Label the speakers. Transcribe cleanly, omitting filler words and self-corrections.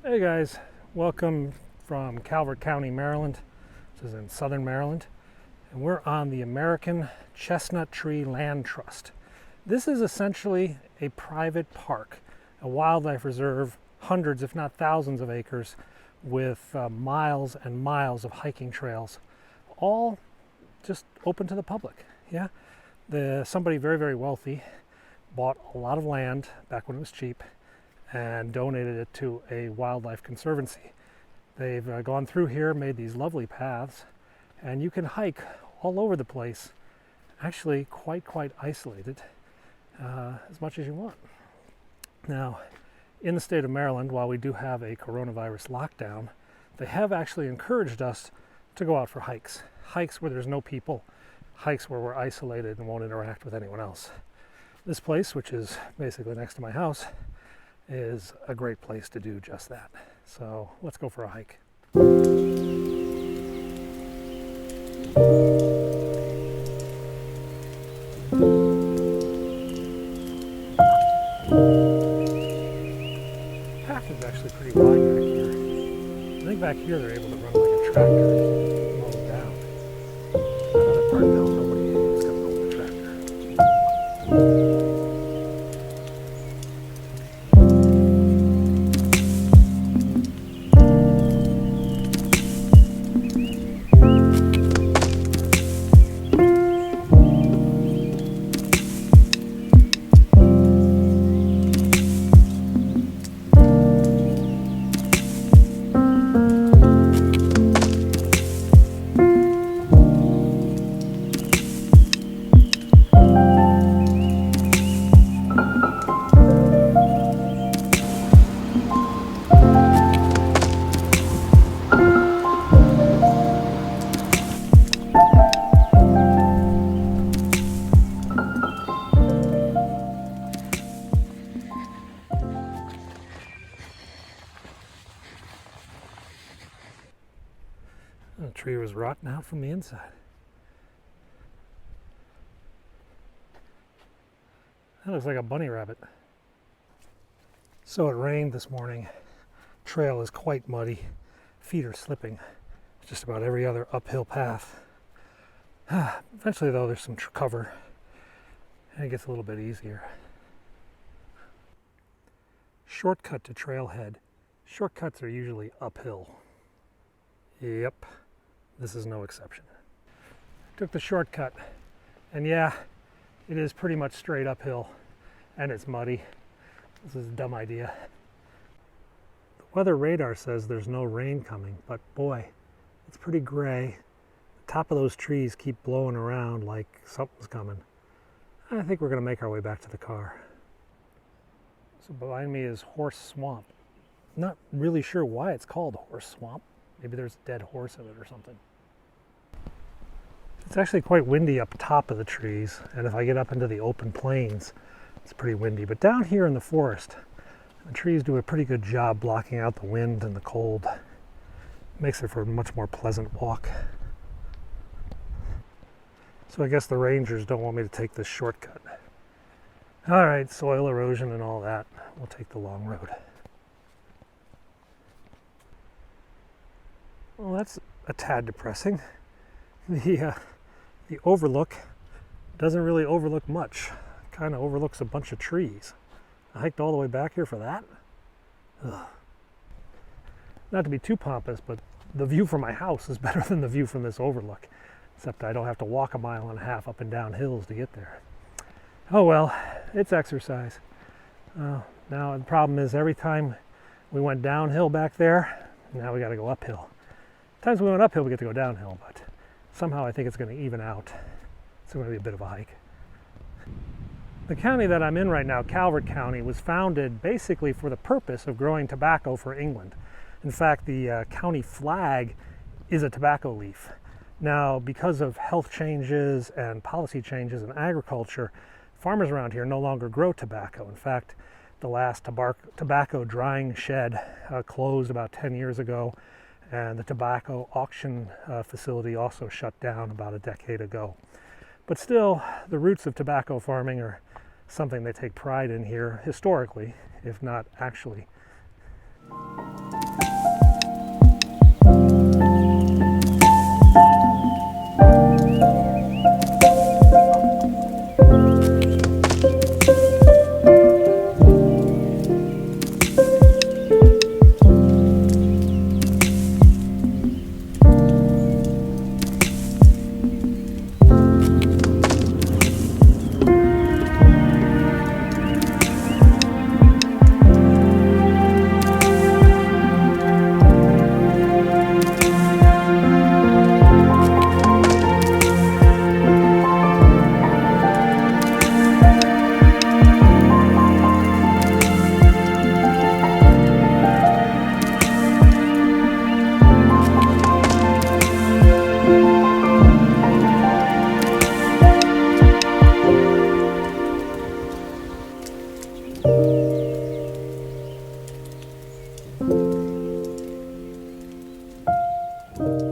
Speaker 1: Hey guys, welcome from Calvert County, Maryland. This is in southern Maryland, and we're on the American Chestnut Land Trust. This is essentially a private park, a wildlife reserve, hundreds if not thousands of acres with miles and miles of hiking trails, all just open to the public. Yeah, somebody very, very wealthy bought a lot of land back when it was cheap and donated it to a wildlife conservancy. They've gone through here, made these lovely paths, and you can hike all over the place, actually quite isolated, as much as you want. Now, in the state of Maryland, while we do have a coronavirus lockdown, they have actually encouraged us to go out for hikes. Hikes where there's no people, hikes where we're isolated and won't interact with anyone else. This place, which is basically next to my house, is a great place to do just that. So let's go for a hike. The path is actually pretty wide back here. I think back here they're able to run like a tractor and mow it down. Another part now, nobody is going to go with a tractor. The tree was rotten out from the inside. That looks like a bunny rabbit. So it rained this morning. Trail is quite muddy. Feet are slipping. Just about every other uphill path. Eventually though, there's some cover and it gets a little bit easier. Shortcut to trailhead. Shortcuts are usually uphill. Yep. This is no exception. Took the shortcut, and yeah, it is pretty much straight uphill, and it's muddy. This is a dumb idea. The weather radar says there's no rain coming, but boy, it's pretty gray. The top of those trees keep blowing around like something's coming. I think we're gonna make our way back to the car. So behind me is Horse Swamp. Not really sure why it's called Horse Swamp. Maybe there's a dead horse in it or something. It's actually quite windy up top of the trees, and if I get up into the open plains, it's pretty windy. But down here in the forest, the trees do a pretty good job blocking out the wind and the cold. It makes it for a much more pleasant walk. So I guess the rangers don't want me to take this shortcut. All right, soil erosion and all that. We'll take the long road. Well, that's a tad depressing. The overlook doesn't really overlook much. It kind of overlooks a bunch of trees. I hiked all the way back here for that? Ugh. Not to be too pompous, but the view from my house is better than the view from this overlook. Except I don't have to walk a mile and a half up and down hills to get there. Oh well, it's exercise. Now the problem is every time we went downhill back there, now we got to go uphill. Times we went uphill, we get to go downhill, but somehow I think it's going to even out. It's going to be a bit of a hike. The county that I'm in right now, Calvert County, was founded basically for the purpose of growing tobacco for England. In fact, the county flag is a tobacco leaf. Now, because of health changes and policy changes in agriculture, farmers around here no longer grow tobacco. In fact, the last tobacco drying shed closed about 10 years ago, and the tobacco auction facility also shut down about a decade ago. But still, the roots of tobacco farming are something they take pride in here historically, if not actually. Bye.